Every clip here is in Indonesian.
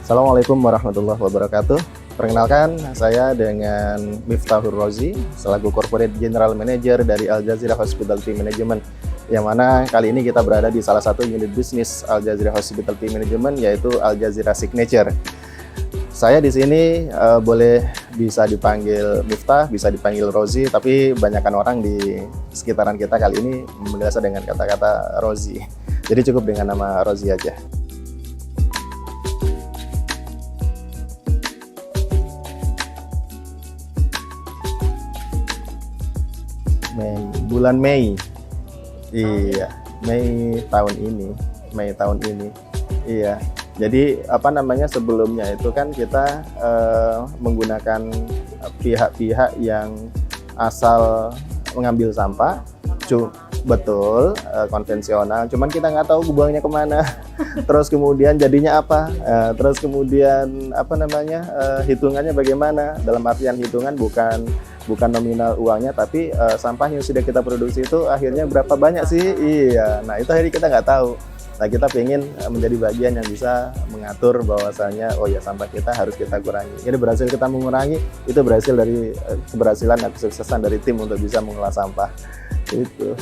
Assalamualaikum warahmatullahi wabarakatuh. Perkenalkan, saya dengan Miftahur Rozi selaku Corporate General Manager dari Al Jazeera Hospitality Management, yang mana kali ini kita berada di salah satu unit bisnis Al Jazeera Hospitality Management, yaitu Al Jazeera Signature. Saya di sini bisa dipanggil Miftah, bisa dipanggil Rozi, tapi banyakkan orang di sekitaran kita kali ini memanggil saya dengan kata-kata Rozi. Jadi cukup dengan nama Rozi aja. Bulan Mei, iya, Mei tahun ini, iya. Jadi sebelumnya itu kan kita menggunakan pihak-pihak yang asal mengambil sampah, betul, konvensional. Cuman kita nggak tahu buangnya kemana. Terus kemudian jadinya apa? Terus kemudian hitungannya bagaimana? Dalam artian hitungan bukan nominal uangnya, tapi sampah yang sudah kita produksi itu akhirnya berapa banyak sih? Iya, nah itu akhirnya kita nggak tahu. Nah, kita pengen menjadi bagian yang bisa mengatur bahwasanya, oh ya, sampah kita harus kita kurangi. Ini berhasil kita mengurangi, itu berhasil dari keberhasilan dan kesuksesan dari tim untuk bisa mengolah sampah. Itu.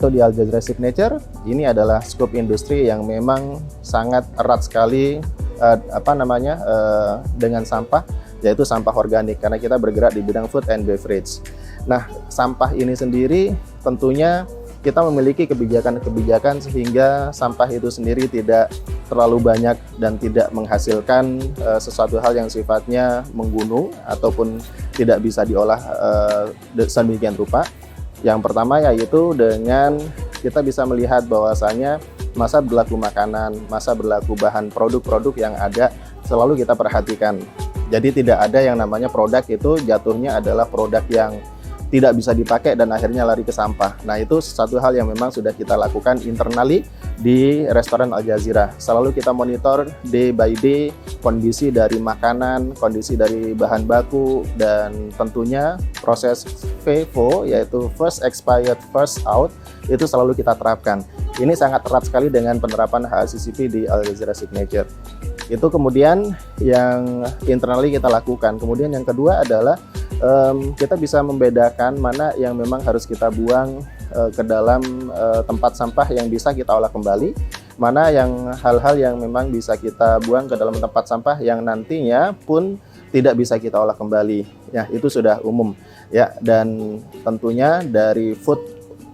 Di Al Jazeera Signature, ini adalah skop industri yang memang sangat erat sekali dengan sampah, yaitu sampah organik, karena kita bergerak di bidang food and beverage. Nah, sampah ini sendiri tentunya kita memiliki kebijakan-kebijakan sehingga sampah itu sendiri tidak terlalu banyak dan tidak menghasilkan sesuatu hal yang sifatnya menggunung ataupun tidak bisa diolah sedemikian rupa. Yang pertama yaitu dengan kita bisa melihat bahwasanya masa berlaku makanan, masa berlaku bahan produk-produk yang ada selalu kita perhatikan. Jadi tidak ada yang namanya produk itu jatuhnya adalah produk yang tidak bisa dipakai dan akhirnya lari ke sampah. Nah, itu satu hal yang memang sudah kita lakukan internally di restoran Al Jazeera. Selalu kita monitor day by day kondisi dari makanan, kondisi dari bahan baku, dan tentunya proses FIFO, yaitu first expired first out, itu selalu kita terapkan. Ini sangat erat sekali dengan penerapan HACCP di Al Jazeera Signature. Itu kemudian yang internally kita lakukan. Kemudian yang kedua adalah kita bisa membedakan mana yang memang harus kita buang ke dalam tempat sampah yang bisa kita olah kembali, mana yang hal-hal yang memang bisa kita buang ke dalam tempat sampah yang nantinya pun tidak bisa kita olah kembali. Ya, itu sudah umum. Ya, dan tentunya dari food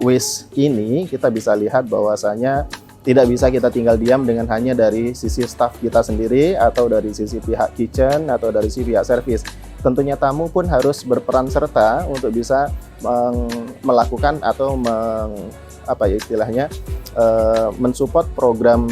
waste ini kita bisa lihat bahwasanya tidak bisa kita tinggal diam dengan hanya dari sisi staff kita sendiri atau dari sisi pihak kitchen atau dari sisi pihak service. Tentunya tamu pun harus berperan serta untuk bisa melakukan atau mensupport program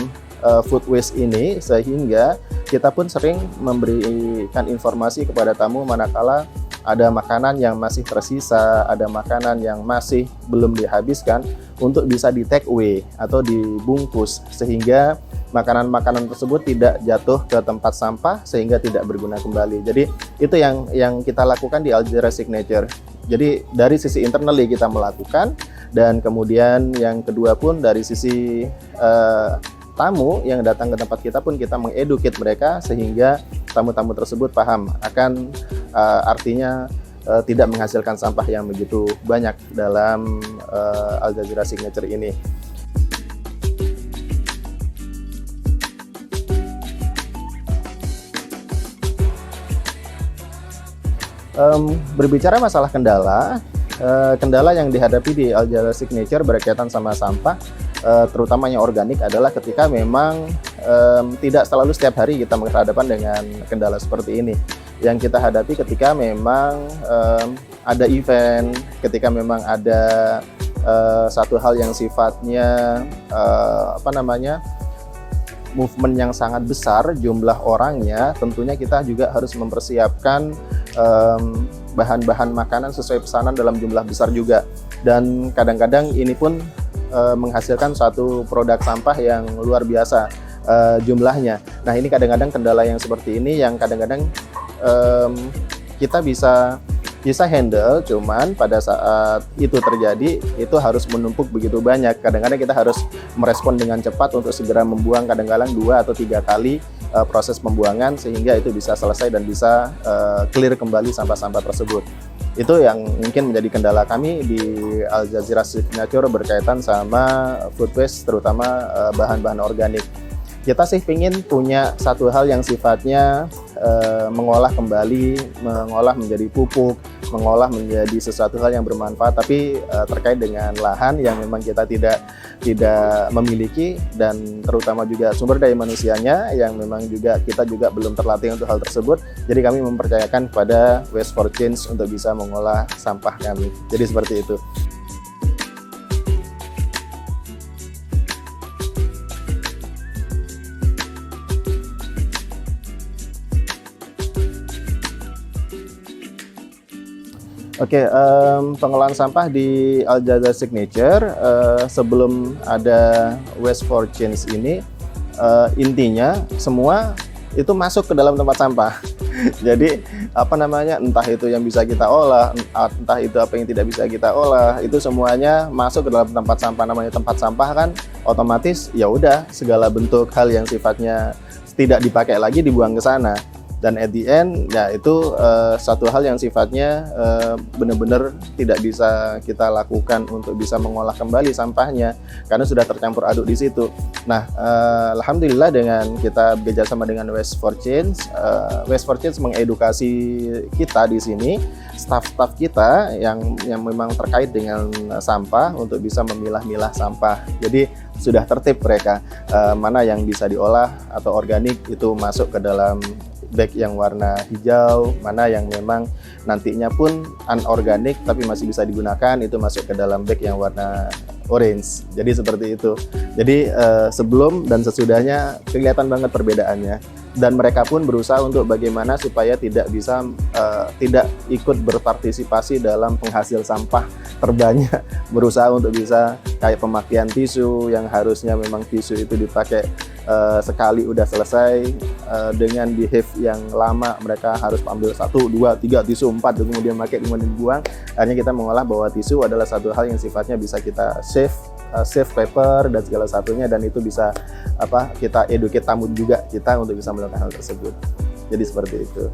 food waste ini, sehingga kita pun sering memberikan informasi kepada tamu manakala ada makanan yang masih tersisa, ada makanan yang masih belum dihabiskan untuk bisa di take away atau dibungkus, sehingga makanan-makanan tersebut tidak jatuh ke tempat sampah sehingga tidak berguna kembali. Jadi itu yang kita lakukan di Al Jazeera Signature. Jadi dari sisi internally kita melakukan, dan kemudian yang kedua pun dari sisi tamu yang datang ke tempat kita pun kita mengeduket mereka sehingga tamu-tamu tersebut paham akan artinya tidak menghasilkan sampah yang begitu banyak dalam Al Jazeera Signature ini. Berbicara masalah kendala yang dihadapi di Al Jazeera Signature berkaitan sama sampah, terutama yang organik, adalah ketika memang tidak selalu setiap hari kita berhadapan dengan kendala seperti ini. Yang kita hadapi ketika memang ada event, ketika memang ada satu hal yang sifatnya movement yang sangat besar jumlah orangnya, tentunya kita juga harus mempersiapkan bahan-bahan makanan sesuai pesanan dalam jumlah besar juga, dan kadang-kadang ini pun menghasilkan suatu produk sampah yang luar biasa jumlahnya. Nah, ini kadang-kadang kendala yang seperti ini yang kadang-kadang kita bisa bisa handle, cuman pada saat itu terjadi itu harus menumpuk begitu banyak. Kadang-kadang kita harus merespon dengan cepat untuk segera membuang, kadang-kadang 2 atau 3 kali proses pembuangan sehingga itu bisa selesai dan bisa clear kembali sampah-sampah tersebut. Itu yang mungkin menjadi kendala kami di Al Jazeera Signature berkaitan sama food waste, terutama bahan-bahan organik. Kita sih ingin punya satu hal yang sifatnya mengolah kembali, mengolah menjadi pupuk, mengolah menjadi sesuatu hal yang bermanfaat, tapi terkait dengan lahan yang memang kita tidak memiliki, dan terutama juga sumber daya manusianya yang memang juga kita juga belum terlatih untuk hal tersebut. Jadi kami mempercayakan kepada Waste for Change untuk bisa mengolah sampah kami. Jadi seperti itu. Oke, pengolahan sampah di Al Jazeera Signature sebelum ada Waste for Change ini, intinya semua itu masuk ke dalam tempat sampah. Jadi apa namanya, entah itu yang bisa kita olah, entah itu apa yang tidak bisa kita olah, itu semuanya masuk ke dalam tempat sampah. Namanya tempat sampah kan otomatis ya udah segala bentuk hal yang sifatnya tidak dipakai lagi dibuang ke sana. Dan at the end, ya itu satu hal yang sifatnya benar-benar tidak bisa kita lakukan untuk bisa mengolah kembali sampahnya karena sudah tercampur aduk di situ. Nah, alhamdulillah dengan kita bekerjasama dengan Waste for Change, Waste for Change mengedukasi kita di sini, staf-staf kita yang memang terkait dengan sampah untuk bisa memilah-milah sampah. Jadi sudah tertib mereka, mana yang bisa diolah atau organik itu masuk ke dalam bag yang warna hijau, mana yang memang nantinya pun anorganik tapi masih bisa digunakan, itu masuk ke dalam bag yang warna orange. Jadi seperti itu. Jadi sebelum dan sesudahnya kelihatan banget perbedaannya. Dan mereka pun berusaha untuk bagaimana supaya tidak ikut berpartisipasi dalam penghasil sampah terbanyak. Berusaha untuk bisa kayak pemakaian tisu yang harusnya memang tisu itu dipakai sekali udah selesai, dengan behave yang lama mereka harus ambil 1, 2, 3 tisu, 4 dan kemudian pakai kemudian dibuang. Akhirnya kita mengolah bahwa tisu adalah satu hal yang sifatnya bisa kita save paper dan segala satunya, dan itu bisa kita educate tamu juga kita untuk bisa melakukan hal tersebut. Jadi seperti itu.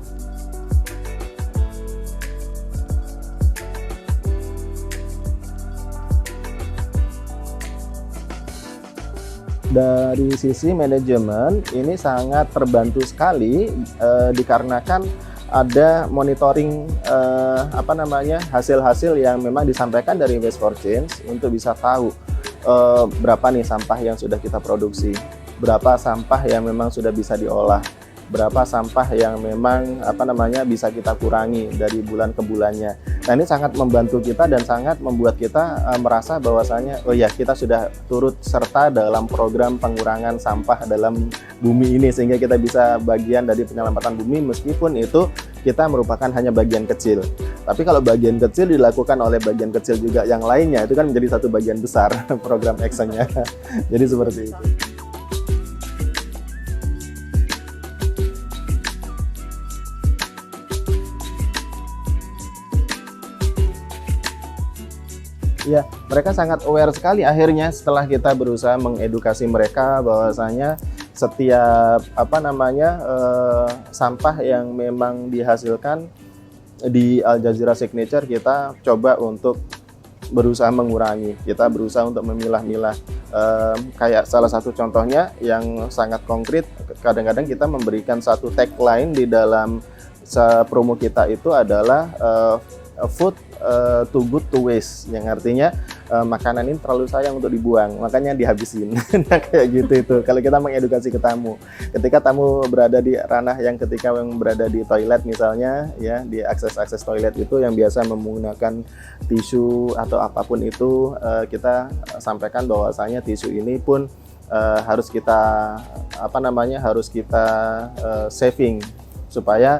Dari sisi manajemen ini sangat terbantu sekali dikarenakan ada monitoring hasil-hasil yang memang disampaikan dari Waste for Change untuk bisa tahu berapa nih sampah yang sudah kita produksi, berapa sampah yang memang sudah bisa diolah, berapa sampah yang memang bisa kita kurangi dari bulan ke bulannya. Nah, ini sangat membantu kita dan sangat membuat kita merasa bahwasanya oh ya, kita sudah turut serta dalam program pengurangan sampah dalam bumi ini, sehingga kita bisa bagian dari penyelamatan bumi meskipun itu kita merupakan hanya bagian kecil. Tapi kalau bagian kecil dilakukan oleh bagian kecil juga yang lainnya, itu kan menjadi satu bagian besar program actionnya. Jadi seperti itu. Ya, mereka sangat aware sekali akhirnya setelah kita berusaha mengedukasi mereka bahwasanya setiap sampah yang memang dihasilkan di Al Jazeera Signature kita coba untuk berusaha mengurangi, kita berusaha untuk memilah-milah. Kayak salah satu contohnya yang sangat konkret, kadang-kadang kita memberikan satu tagline di dalam promo kita itu adalah food too good to waste, yang artinya makanan ini terlalu sayang untuk dibuang, makanya dihabisin. Nah, kayak gitu itu. Kalau kita mengedukasi ke tamu, ketika tamu berada di ranah yang ketika yang berada di toilet misalnya, ya di akses toilet itu yang biasa menggunakan tisu atau apapun itu, kita sampaikan bahwasanya tisu ini pun harus kita saving supaya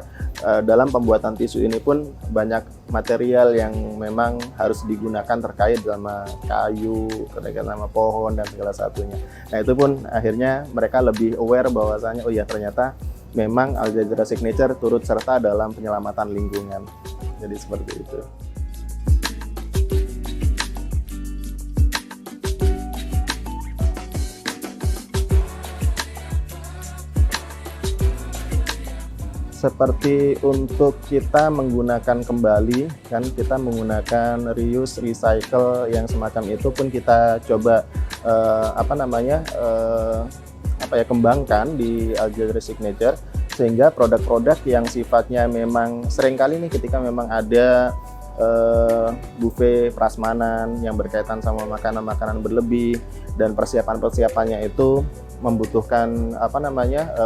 dalam pembuatan tisu ini pun banyak material yang memang harus digunakan terkait sama kayu, terkait sama pohon dan segala satunya. Nah, itu pun akhirnya mereka lebih aware bahwasanya oh ya, ternyata memang Al Jazeera Signature turut serta dalam penyelamatan lingkungan. Jadi seperti itu. Seperti untuk kita menggunakan kembali, kan kita menggunakan reuse, recycle yang semacam itu pun kita coba kembangkan di Aljazeera Signature, sehingga produk-produk yang sifatnya memang seringkali nih ketika memang ada buffet prasmanan yang berkaitan sama makanan-makanan berlebih dan persiapan-persiapannya itu membutuhkan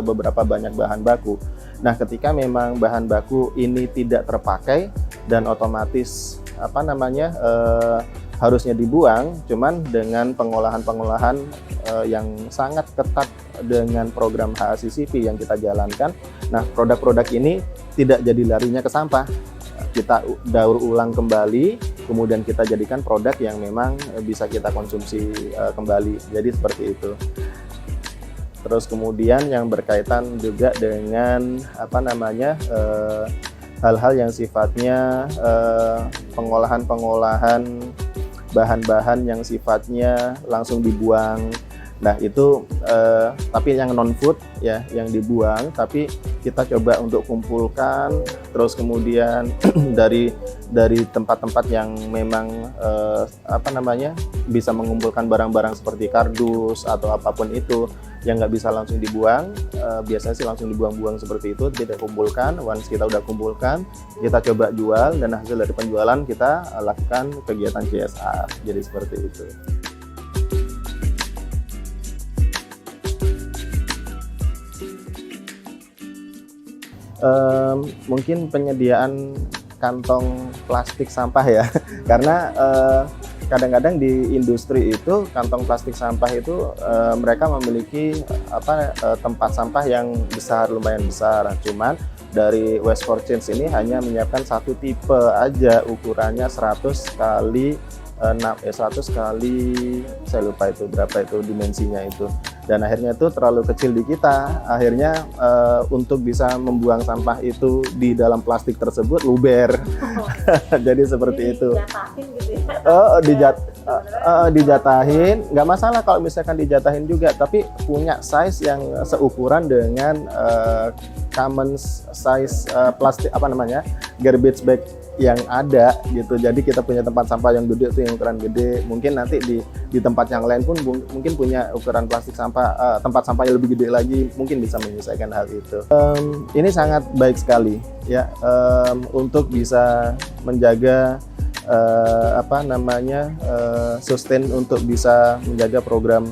beberapa banyak bahan baku. Nah, ketika memang bahan baku ini tidak terpakai dan otomatis harusnya dibuang, cuman dengan pengolahan-pengolahan yang sangat ketat dengan program HACCP yang kita jalankan. Nah, produk-produk ini tidak jadi larinya ke sampah. Kita daur ulang kembali, kemudian kita jadikan produk yang memang bisa kita konsumsi kembali. Jadi seperti itu. Terus kemudian yang berkaitan juga dengan hal-hal yang sifatnya pengolahan bahan-bahan yang sifatnya langsung dibuang. Nah itu tapi yang non food ya yang dibuang, tapi kita coba untuk kumpulkan, terus kemudian dari tempat-tempat yang memang bisa mengumpulkan barang-barang seperti kardus atau apapun itu yang nggak bisa langsung dibuang, biasanya sih langsung dibuang-buang seperti itu, kita kumpulkan. Once kita udah kumpulkan, kita coba jual, dan hasil dari penjualan kita lakukan kegiatan CSR. Jadi seperti itu. Mungkin penyediaan kantong plastik sampah ya, karena kadang-kadang di industri itu kantong plastik sampah itu mereka memiliki tempat sampah yang besar, lumayan besar. Cuman dari Waste for Change ini hanya menyiapkan satu tipe aja, ukurannya 100 kali 100 kali, saya lupa itu berapa itu dimensinya itu, dan akhirnya itu terlalu kecil di kita. Akhirnya untuk bisa membuang sampah itu di dalam plastik tersebut luber. Jadi seperti itu. Dijatahin gitu ya? Dijatahin, nggak masalah kalau misalkan dijatahin juga, tapi punya size yang seukuran dengan common size plastik garbage bag yang ada gitu. Jadi kita punya tempat sampah yang gede, itu yang ukuran gede. Mungkin nanti di tempat yang lain pun mungkin punya ukuran plastik sampah, tempat sampah yang lebih gede lagi, mungkin bisa menyelesaikan hal itu. Ini sangat baik sekali ya untuk bisa menjaga sustain, untuk bisa menjaga program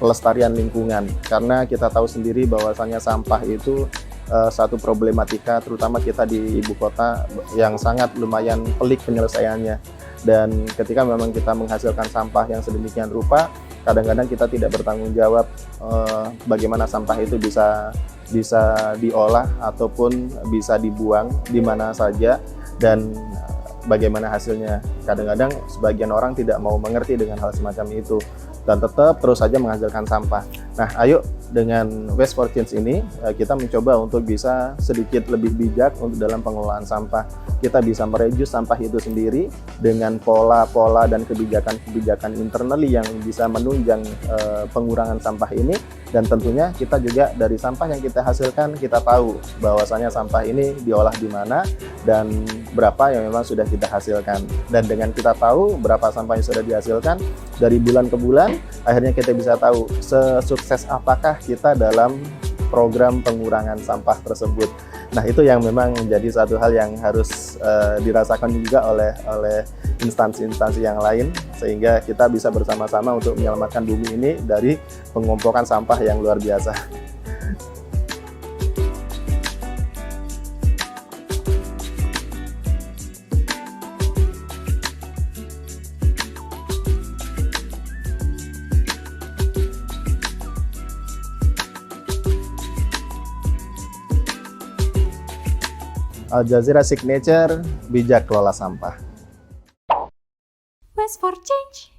pelestarian lingkungan, karena kita tahu sendiri bahwasannya sampah itu satu problematika, terutama kita di ibu kota, yang sangat lumayan pelik penyelesaiannya. Dan ketika memang kita menghasilkan sampah yang sedemikian rupa, kadang-kadang kita tidak bertanggung jawab bagaimana sampah itu bisa diolah ataupun bisa dibuang di mana saja dan bagaimana hasilnya. Kadang-kadang sebagian orang tidak mau mengerti dengan hal semacam itu dan tetap terus saja menghasilkan sampah. Nah, ayo dengan Waste for Change ini kita mencoba untuk bisa sedikit lebih bijak untuk dalam pengelolaan sampah. Kita bisa mereduce sampah itu sendiri dengan pola-pola dan kebijakan-kebijakan internally yang bisa menunjang pengurangan sampah ini. Dan tentunya kita juga dari sampah yang kita hasilkan, kita tahu bahwasanya sampah ini diolah di mana dan berapa yang memang sudah kita hasilkan. Dan dengan kita tahu berapa sampah yang sudah dihasilkan dari bulan ke bulan, akhirnya kita bisa tahu sesukses apakah kita dalam program pengurangan sampah tersebut. Nah, itu yang memang menjadi satu hal yang harus dirasakan juga oleh instansi-instansi yang lain, sehingga kita bisa bersama-sama untuk menyelamatkan bumi ini dari pengumpulan sampah yang luar biasa. Aljazeera Signature, bijak kelola sampah. Waste for Change.